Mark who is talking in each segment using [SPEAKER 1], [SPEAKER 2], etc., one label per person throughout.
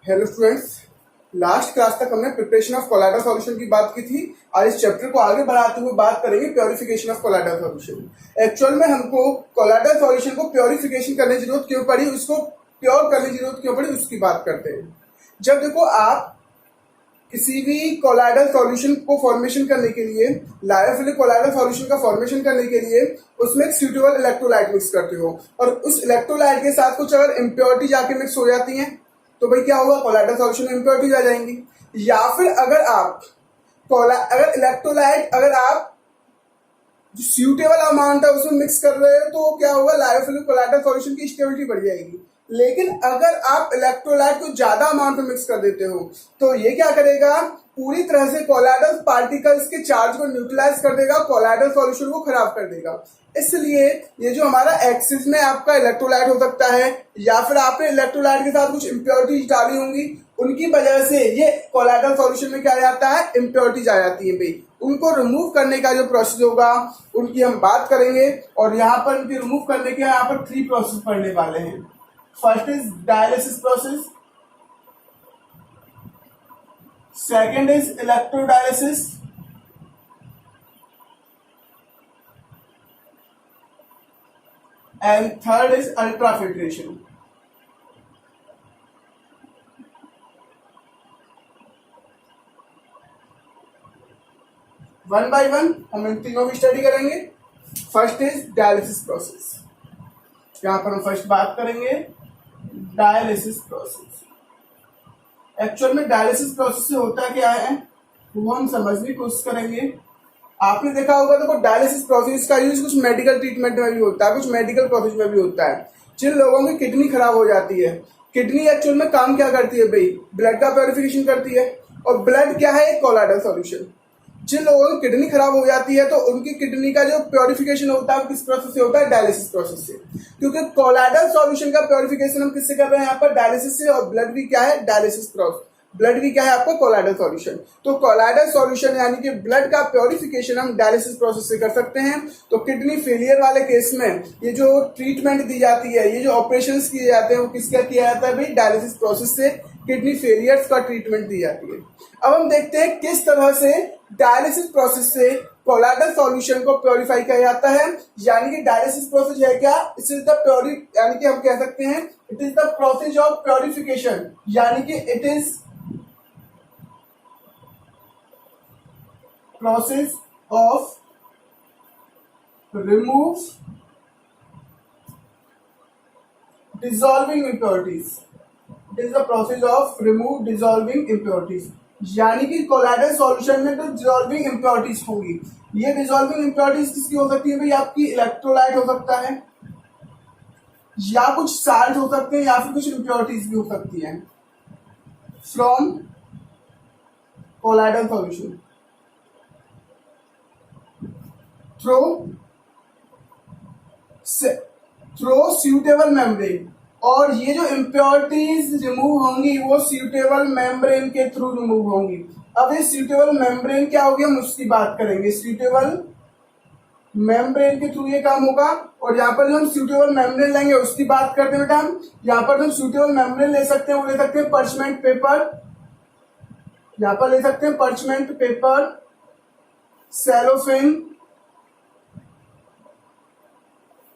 [SPEAKER 1] Hello students, last class तक हमने preparation of colloidal solution की बात की थी और इस चैप्टर को आगे बढ़ाते हुए बात करेंगे purification of colloidal solution. Actual में हमको कोलाइडल सॉल्यूशन को प्योरिफिकेशन करने की जरूरत क्यों पड़ी, उसको प्योर करने की जरूरत क्यों पड़ी, उसकी बात करते हैं। जब देखो आप किसी भी कोलाइडल सॉल्यूशन को फॉर्मेशन करने के लिए, लायोफिलिक कोलाइडल सॉल्यूशन का फॉर्मेशन करने के लिए उसमें एक सूटेबल इलेक्ट्रोलाइट मिक्स करते हो और उस इलेक्ट्रोलाइट के साथ कुछ अगर इम्प्योरिटी जाके मिक्स हो जाती हैं तो भाई क्या होगा, कोलाइडल सॉल्यूशन में इम्प्योरिटीज आ जाएंगी। या फिर अगर इलेक्ट्रोलाइट अगर आप जो सूटेबल अमाउंट है उसमें मिक्स कर रहे हो तो क्या होगा, लायोफिलिक कोलाइडल सॉल्यूशन की स्टेबिलिटी बढ़ जाएगी। लेकिन अगर आप इलेक्ट्रोलाइट को ज्यादा अमाउंट में मिक्स कर देते हो तो ये क्या करेगा, पूरी तरह से कोलाइडल पार्टिकल्स के चार्ज को न्यूट्रलाइज कर देगा, कोलाइडल सॉल्यूशन को खराब कर देगा। इसलिए ये जो हमारा एक्सिस में आपका इलेक्ट्रोलाइट हो सकता है या फिर आपने इलेक्ट्रोलाइट के साथ कुछ इम्प्योरिटीज डाली होंगी, उनकी वजह से ये कोलाइडल सॉल्यूशन में क्या आ जाता है, इम्प्योरिटीज आ जाती है भाई। उनको रिमूव करने का जो प्रोसेस होगा उनकी हम बात करेंगे और यहाँ पर उनके रिमूव करने के यहाँ पर 3 प्रोसेस पढ़ने वाले हैं। First is dialysis process, second is electrodialysis, and third is ultrafiltration. One by one हम इन तीनों की स्टडी करेंगे। First is dialysis process. यहां पर हम फर्स्ट बात करेंगे डायलिसिस प्रोसेस। एक्चुअल में डायलिसिस प्रोसेस से होता क्या है वो हम समझने की कोशिश करेंगे। आपने देखा होगा देखो, डायलिसिस प्रोसेस का यूज कुछ मेडिकल ट्रीटमेंट में भी होता है, कुछ मेडिकल प्रोसेस में भी होता है। जिन लोगों की किडनी खराब हो जाती है, किडनी एक्चुअल में काम क्या करती है भाई, ब्लड का प्योरिफिकेशन करती है और ब्लड क्या है, एक कोलाइडल सॉल्यूशन। जिन लोगों की किडनी खराब हो जाती है तो उनकी किडनी का जो प्योरिफिकेशन होता है वो किस प्रोसेस से होता है, डायलिसिस प्रोसेस से। क्योंकि कोलाइडल सॉल्यूशन का प्योरिफिकेशन हम किससे कर रहे हैं यहाँ पर, डायलिसिस से। और ब्लड भी क्या है, डायलिसिस प्रोसेस। ब्लड भी क्या है आपका, कोलाइडल सॉल्यूशन। तो कोलाइडल सॉल्यूशन यानी कि ब्लड का प्योरिफिकेशन हम डायलिसिस प्रोसेस से कर सकते हैं। तो किडनी फेलियर वाले केस में ये जो ट्रीटमेंट दी जाती है, ये जो ऑपरेशन किए जाते हैं वो किसका किया जाता है भाई, डायलिसिस प्रोसेस से किडनी फेलियर्स का ट्रीटमेंट दी जाती है। अब हम देखते हैं किस तरह से डायलिसिस प्रोसेस से कोलाइडल सॉल्यूशन को प्योरीफाई किया जाता है। यानी कि डायलिसिस प्रोसेस है क्या, इट इज द यानी कि हम कह सकते हैं it is the process of purification, यानी कि it is process of remove dissolving impurities. It is the process of remove dissolving impurities. यानी कि कोलाइडल सॉल्यूशन में तो डिसॉल्विंग इम्प्योरिटीज होंगी। ये डिसॉल्विंग इम्प्योरिटीज किसकी हो सकती है भाई, आपकी इलेक्ट्रोलाइट हो सकता है या कुछ साल्ट हो सकते हैं या फिर कुछ इम्प्योरिटीज भी हो सकती हैं from colloidal solution through suitable membrane. और ये जो इम्प्योरिटीज रिमूव होंगी वो सूटेबल मेम्ब्रेन के थ्रू रिमूव होंगी। अब ये सूटेबल मेम्ब्रेन क्या होगी हम उसकी बात करेंगे। सूटेबल मेम्ब्रेन के थ्रू ये काम होगा। और यहाँ पर जो हम सूटेबल मेम्ब्रेन लेंगे उसकी बात करते हैं बेटा हम। यहाँ पर हम सूटेबल मेम्ब्रेन ले सकते हैं, वो ले सकते हैं पर्चमेंट पेपर, यहाँ पर ले सकते हैं पर्चमेंट पेपर, सेलोफेन,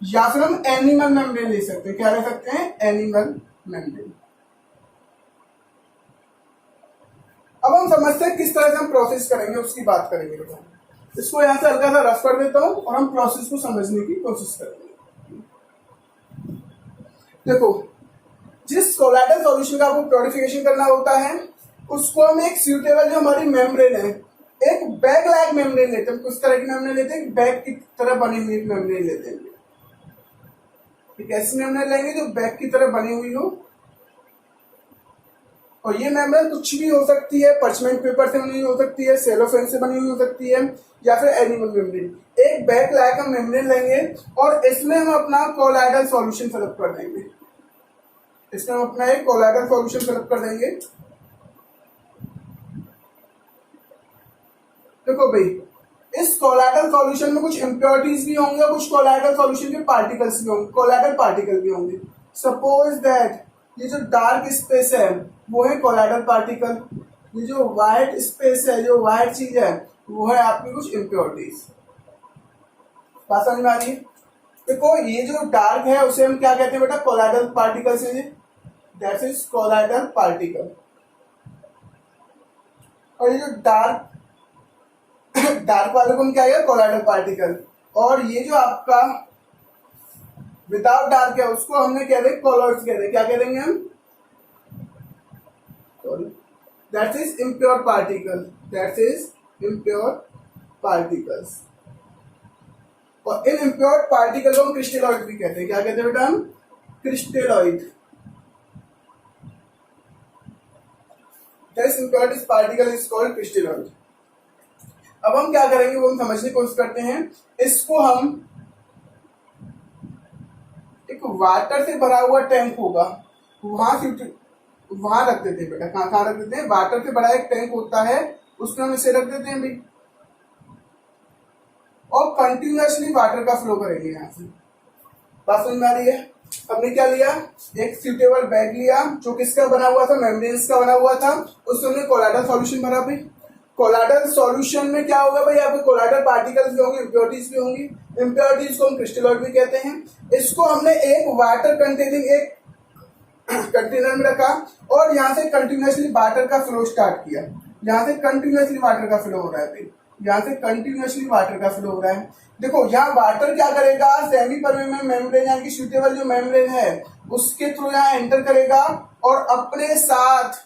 [SPEAKER 1] या फिर हम एनिमल मेम्ब्रेन ले सकते हैं। क्या ले सकते हैं, एनिमल मेम्ब्रेन। अब हम समझते हैं किस तरह से हम प्रोसेस करेंगे, उसकी बात करेंगे। इसको यहां से हल्का सा रफ कर देता हूं और हम प्रोसेस को समझने की कोशिश करेंगे। देखो, जिस कोलाइडल सॉल्यूशन का आपको प्योरिफिकेशन करना होता है उसको हम एक सूटेबल जो हमारी मेम्ब्रेन है, एक बैग लाइक मेम्ब्रेन लेते हैं। किस तरह की मेम्ब्रेन लेते हैं, बैग की तरह बनी हुई मेम्ब्रेन लेते हैं। एक ऐसी मेम्ब्रेन लेंगे जो बैग की तरह बनी हुई हो और ये मेम्ब्रेन कुछ भी हो सकती है, पर्चमेंट पेपर से बनी हो सकती है, सेलोफेन से बनी हुई हो सकती है या फिर एनिमल मेम्ब्रेन। एक बैग लाइक हम मेम्ब्रेन लेंगे और इसमें हम अपना कोलाइडल सॉल्यूशन फिलअप कर देंगे। इसमें हम अपना एक कोलाइडल सॉल्यूशन फिलअप कर देंगे। देखो भाई, इस कोलाइडल सॉल्यूशन में कुछ इम्प्योरिटीज भी होंगे, कुछ कोलाइडल सॉल्यूशन के पार्टिकल्स भी होंगे, कोलाइडल पार्टिकल भी होंगे। सपोज दैट ये जो डार्क स्पेस है वो है कोलाइडल पार्टिकल, ये जो व्हाइट स्पेस है, जो व्हाइट चीज है, वो है आपकी कुछ इम्प्योरिटीज। बात समझ में आ रही है? देखो ये जो डार्क है उसे हम क्या कहते हैं बेटा, कोलाइडल पार्टिकल से, दैट इज कोलाइडल पार्टिकल। और ये जो डार्क डार्क वाले को हम क्या कहते हैं, कोलाइडल पार्टिकल। और ये जो आपका विदाउट डार्क है उसको हमने कह दें कॉलर्स कह दें, क्या कह देंगे हम, that is impure particle, that is impure particles. और इन इम्प्योर पार्टिकल को हम क्रिस्टलॉइड भी कहते हैं, क्या कहते हैं बेटा हम, crystalloid. This impurities particle is called crystalloid. अब हम क्या करेंगे वो हम समझने की कोशिश करते हैं। इसको हम एक वाटर से भरा हुआ टैंक होगा, वहां रख देते हैं बेटा, कहाँ रख देते हैं, वाटर से भरा एक टैंक होता है उसमें हम इसे रख देते हैं भाई, और कंटिन्यूअसली वाटर का फ्लो करेंगे यहाँ से। बात समझ में आ रही है? हमने क्या लिया, एक सूटेबल बैग लिया जो किसका बना हुआ था, मेम्ब्रेन्स का बना हुआ था, उसमें हमने कोलाइडल सॉल्यूशन भरा भाई। कोलाइडल सॉल्यूशन में क्या होगा भाई, यहाँ पे कोलाइडल पार्टिकल्स भी होंगे, इम्प्योरिटीज भी होंगी। इम्प्योरिटीज को हम क्रिस्टलॉइड भी कहते हैं। इसको हमने एक वाटर कंटेनिंग एक कंटेनर में रखा और यहाँ से कंटिन्यूअसली वाटर का फ्लो स्टार्ट किया। यहाँ से कंटिन्यूअसली वाटर का फ्लो हो रहा है, यहाँ से कंटिन्यूअसली वाटर का फ्लो हो रहा है। देखो यहाँ वाटर क्या करेगा, सेमी परमेबल मेम्ब्रेन यानी कि सूटेबल जो मेम्ब्रेन है उसके थ्रू यहाँ एंटर करेगा और अपने साथ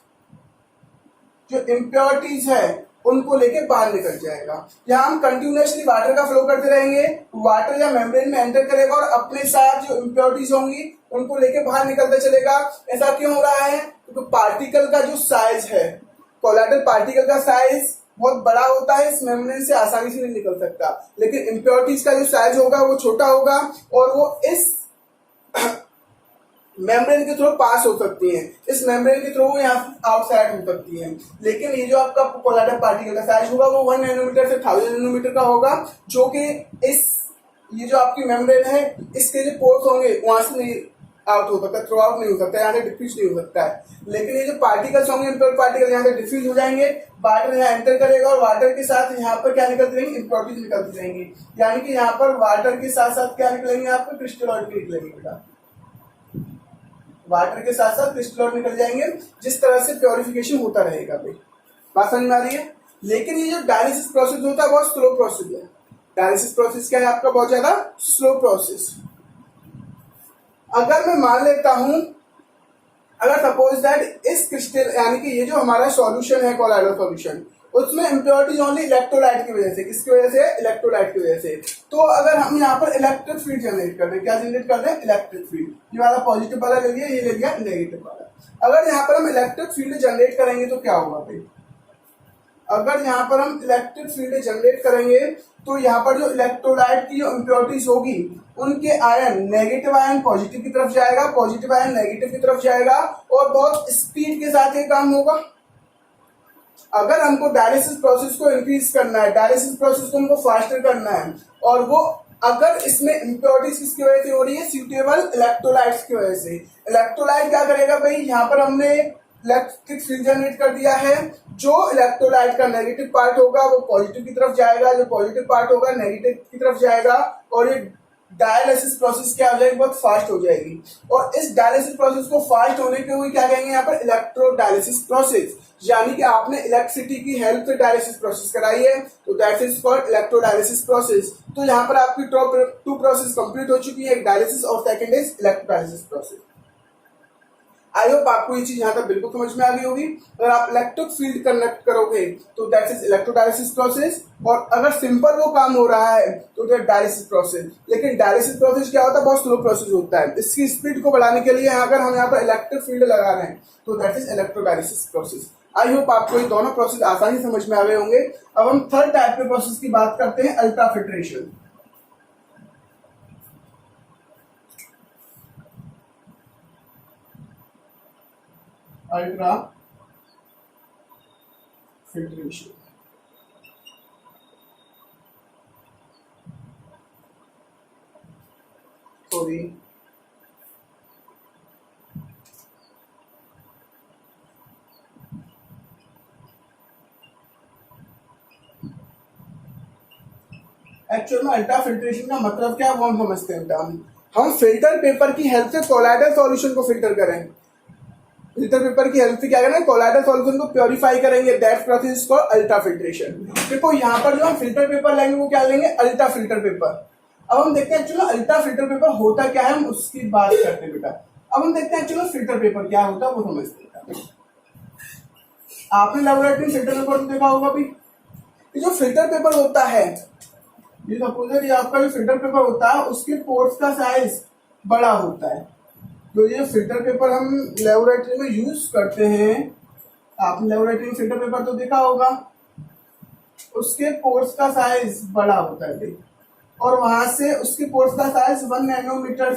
[SPEAKER 1] जो इम्प्योरिटीज है उनको लेके बाहर निकल जाएगा। यहाँ हम कंटिन्यूअसली वाटर का फ्लो करते रहेंगे, वाटर या मेम्ब्रेन में एंटर करेगा और अपने साथ जो इम्प्योरिटीज होंगी उनको लेके बाहर निकलता चलेगा। ऐसा क्यों हो रहा है, क्योंकि तो पार्टिकल का जो साइज है, कोलाइडल पार्टिकल का साइज बहुत बड़ा होता है, इस मेम्ब्रेन से आसानी से नहीं निकल सकता, लेकिन इम्प्योरिटीज का जो साइज होगा वो छोटा होगा और वो इस मेम्ब्रेन के थ्रू पास हो सकती हैं, इस मेम्ब्रेन के थ्रू यहाँ आउटसाइड हो सकती हैं। लेकिन ये जो आपका कोलाइडल पार्टिकल का साइज होगा वो 1 नैनोमीटर से 1000 नैनोमीटर का होगा, जो कि इस ये जो आपकी मेम्ब्रेन है इसके जो पोर्स होंगे वहां से नहीं आउट हो सकता, थ्रू आउट नहीं हो सकता, यहाँ से डिफ्यूज नहीं हो सकता है। लेकिन ये जो पार्टिकल्स होंगे, इम्प्योर पार्टिकल यहाँ से डिफ्यूज हो जाएंगे, वाटर यहाँ एंटर करेगा और वाटर के साथ यहाँ पर क्या निकलती रहेंगी, इम्प्योरिटीज निकलती रहेंगी। यानी कि यहाँ पर वाटर के साथ साथ क्या निकलेंगे, आपको क्रिस्टलॉइड भी निकलेंगे बेटा, वाटर के साथ साथ क्रिस्टलॉइड निकल जाएंगे। जिस तरह से प्योरिफिकेशन होता रहेगा भाई। बात समझ में आ रही है? लेकिन ये जो डायलिसिस प्रोसेस होता है बहुत स्लो प्रोसेस है। डायलिसिस प्रोसेस क्या है आपका, बहुत ज्यादा स्लो प्रोसेस। अगर मैं मान लेता हूं, अगर सपोज दैट इस क्रिस्टल यानी कि ये जो हमारा सॉल्यूशन है कोलाइडल सॉल्यूशन, उसमें इम्प्योरिटीज ओनली इलेक्ट्रोलाइट की वजह से, किसकी वजह से, इलेक्ट्रोलाइट की वजह से। तो अगर हम यहाँ पर इलेक्ट्रिक फील्ड जनरेट कर दें, क्या जनरेट कर दें, इलेक्ट्रिक फील्ड। ये वाला पॉजिटिव वाला ले लिया, ये ले लिया नेगेटिव वाला। अगर यहाँ पर हम इलेक्ट्रिक फील्ड जनरेट करेंगे तो क्या होगा भाई, अगर यहाँ पर हम इलेक्ट्रिक फील्ड जनरेट करेंगे तो यहाँ पर जो इलेक्ट्रोलाइट की जो इम्प्योरिटीज होगी उनके आयन, नेगेटिव आयन पॉजिटिव की तरफ जाएगा, पॉजिटिव आयन नेगेटिव की तरफ जाएगा और बहुत स्पीड के साथ ये काम होगा। अगर हमको डायलिसिस प्रोसेस को इंक्रीज करना है, डायलिसिस प्रोसेस को हमको फास्टर करना है, और वो अगर इसमें इम्प्योरिटीज किसकी वजह से हो रही है, सूटेबल इलेक्ट्रोलाइट्स की वजह से। इलेक्ट्रोलाइट क्या करेगा भाई, यहाँ पर हमने इलेक्ट्रिक फील्ड जनरेट कर दिया है, जो इलेक्ट्रोलाइट का नेगेटिव पार्ट होगा वो पॉजिटिव की तरफ जाएगा, जो पॉजिटिव पार्ट होगा नेगेटिव की तरफ जाएगा और ये डायलिसिस प्रोसेस क्या हो जाएगी, बहुत फास्ट हो जाएगी। और इस डायलिसिस प्रोसेस को फास्ट होने के हुए क्या कहेंगे यहाँ पर, इलेक्ट्रोडायलिसिस प्रोसेस। यानी कि आपने इलेक्ट्रिसिटी की हेल्प से डायलिसिस प्रोसेस कराई है, तो that is called electrodialysis process. तो यहाँ पर आपकी टू प्रोसेस कंप्लीट हो चुकी है, एक डायलिसिस और second is electrodialysis process. I hope आपको ये चीज यहाँ तक बिल्कुल समझ में आ गई होगी। अगर आप इलेक्ट्रिक फील्ड कनेक्ट करोगे तो दैट इज इलेक्ट्रोडायलिसिस प्रोसेस, और अगर सिंपल वो काम हो रहा है तो दैट डायलिसिस प्रोसेस। लेकिन डायलिसिस प्रोसेस क्या होता है, बहुत स्लो प्रोसेस होता है। इसकी स्पीड को बढ़ाने के लिए अगर हम यहाँ पर इलेक्ट्रिक फील्ड लगा रहे हैं तो that is electrodialysis process. I hope आपको ये दोनों प्रोसेस आसानी समझ में आ गए होंगे। अब हम थर्ड टाइप के प्रोसेस की बात करते हैं, ultrafiltration. Ultra filtration. Sorry, actual में अल्ट्रा फिल्ट्रेशन का मतलब क्या है वो हम समझते हैं। हम फिल्टर पेपर की हेल्प से कोलाइडल सॉल्यूशन को फिल्टर करें। फिल्टर पेपर की हेल्प से क्या करें, कोलाइडल सॉल्यूशन को प्योरीफाई करेंगे। That process is called ultra filtration. देखो यहाँ पर जो हम फिल्टर पेपर लेंगे वो क्या लेंगे, अल्ट्रा फिल्टर पेपर। अब हम देखते हैं एक्चुअली अल्ट्रा फिल्टर पेपर होता क्या है, हम उसकी बात करते हैं बेटा। अब हम देखते हैं एक्चुअली फिल्टर पेपर क्या होता है वो समझते हैं। आपने लेबोरेटरी फिल्टर पेपर तो देखा होगा अभी। ये जो फिल्टर पेपर होता है, ये सपोज ये आपका जो फिल्टर पेपर होता है उसके पोर्स का साइज बड़ा होता है। तो ये फिल्टर पेपर हम लेबोरेटरी में यूज करते हैं, आपने लेबोरेटरी में फिल्टर पेपर तो देखा होगा, उसके पोर्स का साइज बड़ा होता है भाई। और वहां से उसके पोर्स का साइज 1 नैनोमीटर,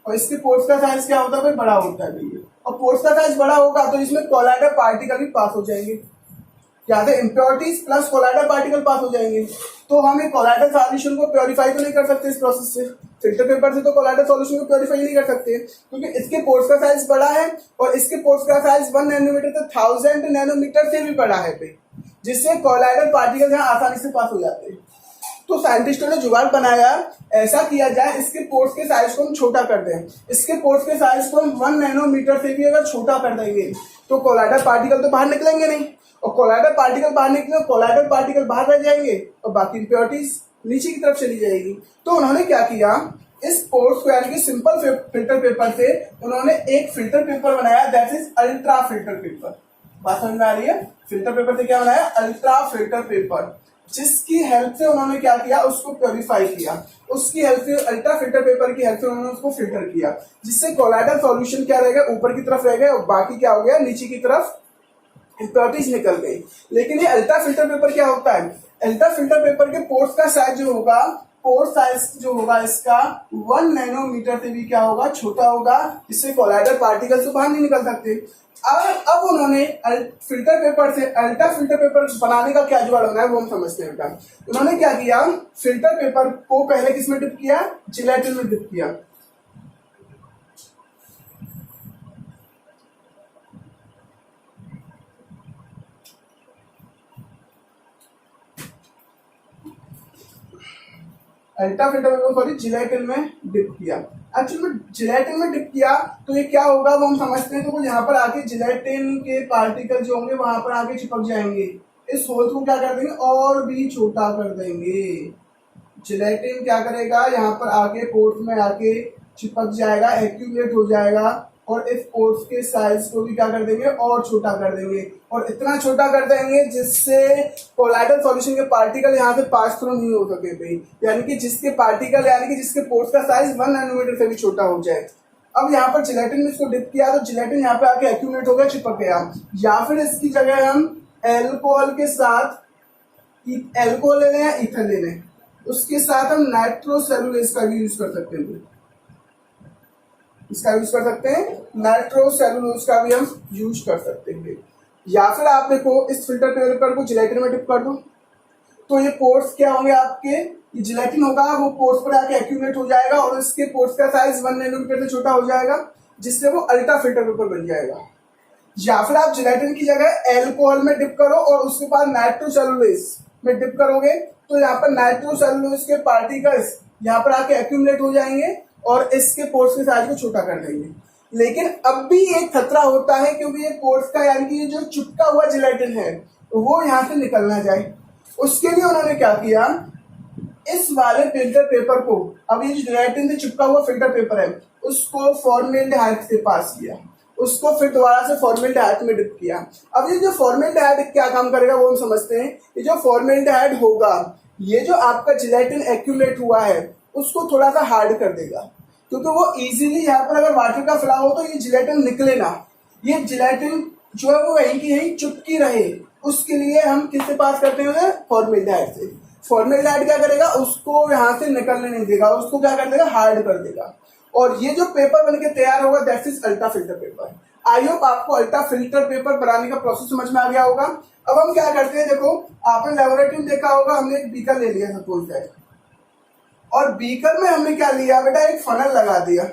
[SPEAKER 1] और इसके पोर्स का साइज क्या होता है भाई, बड़ा होता है भाई। और पोर्स का साइज बड़ा होगा तो इसमें कोलाइडल पार्टिकल भी पास हो जाएंगे, या तो impurities plus colloidal particle pass हो जाएंगे। तो हम एक कोलाइडल सॉल्यूशन को प्योरीफाई तो नहीं कर सकते इस प्रोसेस से, फिल्टर पेपर से तो कोलाइडल सॉल्यूशन को प्योरीफाई नहीं कर सकते, क्योंकि इसके पोर्स का साइज बड़ा है और इसके पोर्स का साइज 1 नैनोमीटर से 1000 नैनोमीटर से भी बड़ा है भाई, जिससे कोलाइडल पार्टिकल यहाँ आसानी से पास हो जाते हैं। तो साइंटिस्टों ने जुगाड़ बनाया, ऐसा किया जाए इसके पोर्स के साइज को हम छोटा कर दें। इसके पोर्स के साइज को हम 1 नैनोमीटर से भी अगर छोटा कर देंगे तो कोलाइडल पार्टिकल तो बाहर निकलेंगे नहीं, और कोलाइडल पार्टिकल बाहर निकले, कोलाइडल पार्टिकल बाहर रह जाएंगे और बाकी इंप्योरिटीज नीचे की तरफ चली जाएगी। तो उन्होंने क्या किया, इस पोर्स को यानी कि सिंपल फिल्टर पेपर से उन्होंने एक फिल्टर पेपर बनाया, that is ultra filter paper. बात समझ में आ रही है? फिल्टर पेपर से क्या बनाया, अल्ट्रा फिल्टर पेपर, जिसकी हेल्प से उन्होंने क्या किया, उसको प्योरीफाई किया। उसकी हेल्प से, अल्ट्रा फिल्टर पेपर की हेल्प से उन्होंने उसको फिल्टर किया, जिससे कोलाइडल सॉल्यूशन क्या रहेगा, ऊपर की तरफ रह गया और बाकी क्या हो गया, नीचे की तरफ इंप्योरिटीज निकल गई। लेकिन ये अल्ट्रा फिल्टर पेपर क्या होता है, अल्ट्रा फिल्टर पेपर के पोर्स का साइज जो होगा, पोर्स साइज जो होगा इसका 1 नैनोमीटर से भी क्या होगा, छोटा होगा, इससे कोलाइडल पार्टिकल से बाहर नहीं निकल सकते। अब उन्होंने फिल्टर पेपर से अल्ट्रा फिल्टर पेपर बनाने का क्या जुगाड़ होना है वो हम समझते हैं। उन्होंने क्या किया, फिल्टर पेपर को पहले किसमें डिप किया, जिलेटिन में डिप किया। Ultra filter paper sorry gelatin में डिप किया। एक्चुअली में जिलेटिन में डिप किया तो ये क्या होगा वो हम समझते हैं। तो यहाँ पर आके जिलेटिन के पार्टिकल जो होंगे वहां पर आके चिपक जाएंगे, इस होल को क्या कर देंगे, और भी छोटा कर देंगे। जिलेटिन क्या करेगा, यहाँ पर आके पोर्स में आके चिपक जाएगा, एक्यूमुलेट हो जाएगा, और इस पोर्स के साइज को भी क्या कर देंगे, और छोटा कर देंगे, और इतना छोटा कर देंगे जिससे कोलाइडल सॉल्यूशन के पार्टिकल यहाँ से पास थ्रू नहीं हो सके भाई, यानी कि जिसके पार्टिकल यानी कि जिसके पोर्स का साइज 1 नैनोमीटर से भी छोटा हो जाए। अब यहाँ पर जिलेटिन में इसको डिप किया तो जिलेटिन यहाँ पे आके एक्यूमुलेट हो गया, चिपक गया। या फिर इसकी जगह हम एल्कोहल के साथ एल्कोहल ले लें या ईथर ले लें, उसके साथ हम नाइट्रोसेलुलोज का भी यूज कर सकते हैं, इसका यूज कर सकते हैं, नाइट्रोसेलुलोज का भी हम यूज कर सकते हैं। या फिर आप देखो इस फिल्टर पेपर को जिलेटिन में डिप कर दो तो ये पोर्स क्या होंगे आपके, ये जिलेटिन होगा वो पोर्स पर आके एक्यूमुलेट हो जाएगा और इसके पोर्स का साइज 1 नैनोमीटर से छोटा हो जाएगा, जिससे वो अल्ट्रा फिल्टर पेपर बन जाएगा। या फिर आप जिलेटिन की जगह एल्कोहल में डिप करो और उसके बाद नाइट्रोसेलुलोज में डिप करोगे तो यहाँ पर नाइट्रोसेलुलोज के पार्टिकल्स यहाँ पर आके एक्यूमुलेट हो जाएंगे और इसके पोर्स के साइज को छोटा कर देंगे। लेकिन अब भी एक खतरा होता है, क्योंकि ये पोर्स का यानी कि जो चिपका हुआ जिलेटिन है वो यहाँ से निकल ना जाए। उसके लिए उन्होंने क्या किया, इस वाले फिल्टर पेपर को, अब ये जिलेटिन से चिपका हुआ फिल्टर पेपर है उसको फॉर्मेल्डिहाइड से पास किया, उसको फिर दोबारा से फॉर्मेल्डिहाइड में डिप किया। अब ये जो फॉर्मेल्डिहाइड क्या काम करेगा वो हम समझते हैं। ये जो फॉर्मेल्डिहाइड होगा, ये जो आपका जिलेटिन एक्यूमुलेट हुआ है उसको थोड़ा सा हार्ड कर देगा, क्योंकि वो इजीली यहाँ पर अगर वाटर का फ्लो हो तो ये जिलेटिन निकले ना, ये जिलेटिन जो है वो वहीं की यहीं चुपकी रहे। उसके लिए हम किससे पास करते हैं, फॉर्मेल्डिहाइड से। फॉर्मेल्डिहाइड क्या करेगा, उसको यहाँ से निकलने नहीं देगा, उसको क्या कर देगा, हार्ड कर देगा। और ये जो पेपर बनके तैयार होगा that is ultra filter paper. I hope आपको अल्ट्रा फिल्टर पेपर बनाने का प्रोसेस समझ में आ गया होगा। अब हम क्या करते हैं, देखो आपने लेबोरेटरी में देखा होगा, हमने एक बीकर ले लिया सपोज दैट, और बीकर में हमने क्या लिया बेटा, एक फनल लगा दिया।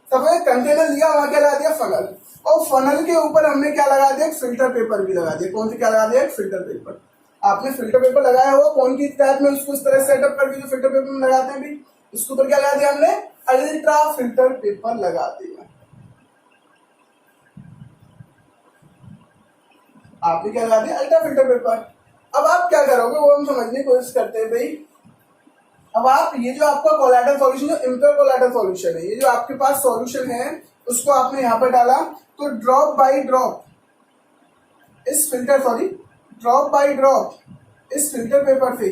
[SPEAKER 1] तब एक कंटेनर लिया, वहां क्या लगा दिया, फनल। और फनल के ऊपर हमने क्या लगा दिया, फिल्टर पेपर भी लगा दिया। कौन सी क्या लगा दिया, फिल्टर पेपर। आपने फिल्टर पेपर लगाया हुआ कौन की टाइप में, उसको इस तरह सेटअप करके जो फिल्टर पेपर में लगाते हैं भी, इसके ऊपर क्या लगा दिया हमने, अल्ट्रा फिल्टर पेपर लगा दिया। आपने क्या लगा दिया, अल्ट्रा फिल्टर पेपर। अब आप क्या करोगे वो हम समझने की कोशिश करते हैं भाई। अब आप ये जो आपका कोलाइडल सॉल्यूशन, जो इंटर कोलाइडल सॉल्यूशन है, ये जो आपके पास सॉल्यूशन है उसको आपने यहां पर डाला, तो ड्रॉप बाय ड्रॉप इस filter, sorry drop by drop इस फिल्टर पेपर से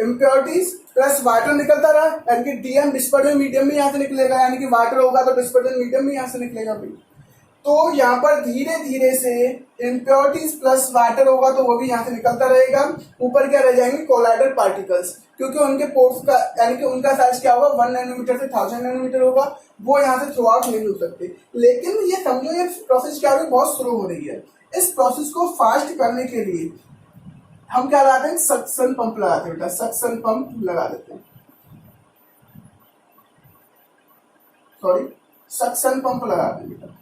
[SPEAKER 1] इम्प्योरिटीज प्लस वाटर निकलता रहा, यानी कि डीएम डिस्पर्जन मीडियम भी यहाँ से निकलेगा, यानी कि वाटर होगा तो डिस्पर्जन मीडियम भी यहाँ से निकलेगा भाई। तो यहाँ पर धीरे धीरे से इम्प्योरिटीज प्लस वाटर होगा तो वो भी यहाँ से निकलता रहेगा। ऊपर क्या रह जाएंगे, कोलाइडल पार्टिकल्स, क्योंकि उनके पोर्स का यानी कि उनका साइज क्या होगा, 1 नैनोमीटर से 1000 नैनोमीटर होगा, वो यहाँ से थ्रू आउट नहीं हो सकते। लेकिन ये समझो ये प्रोसेस क्या हो रही है, बहुत स्लो हो रही है। इस प्रोसेस को फास्ट करने के लिए हम क्या लगाते हैं, सक्शन पंप लगाते हैं बेटा, सक्शन पंप लगा देते हैं, सॉरी सक्शन पंप लगाते हैं बेटा।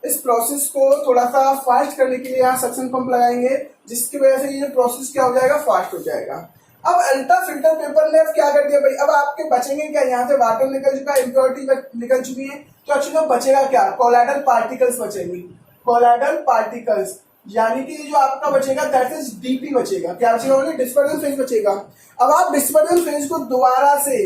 [SPEAKER 1] इस प्रोसेस को थोड़ा सा फास्ट करने के लिए यहाँ सक्शन पंप लगाएंगे, जिसकी वजह से ये प्रोसेस क्या हो जाएगा, फास्ट हो जाएगा। अब अल्ट्रा फिल्टर पेपर ने क्या कर दिया भाई, अब आपके बचेंगे क्या, यहाँ से वाटर निकल चुका है, इम्प्योरिटी निकल चुकी है, तो एक्चुअली बचेगा क्या, कोलाइडल पार्टिकल्स बचेंगी। कोलाइडल पार्टिकल्स यानी कि जो आपका बचेगा दैट इज डीपी बचेगा, क्या बचेगा, डिस्पर्जन फेज बचेगा। अब आप डिस्पर्जन फेज को दोबारा से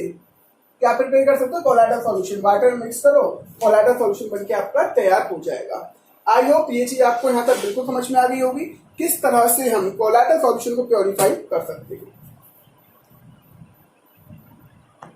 [SPEAKER 1] क्या प्रिपेयर कर सकते हो, कोलाइडल सॉल्यूशन, वाटर मिक्स करो, कोलाइडल सॉल्यूशन बनके आपका तैयार हो जाएगा। आई होप ये चीज आपको यहाँ तक बिल्कुल समझ में आ गई होगी, किस तरह से हम कोलाइडल सॉल्यूशन को प्योरीफाई कर सकते हैं।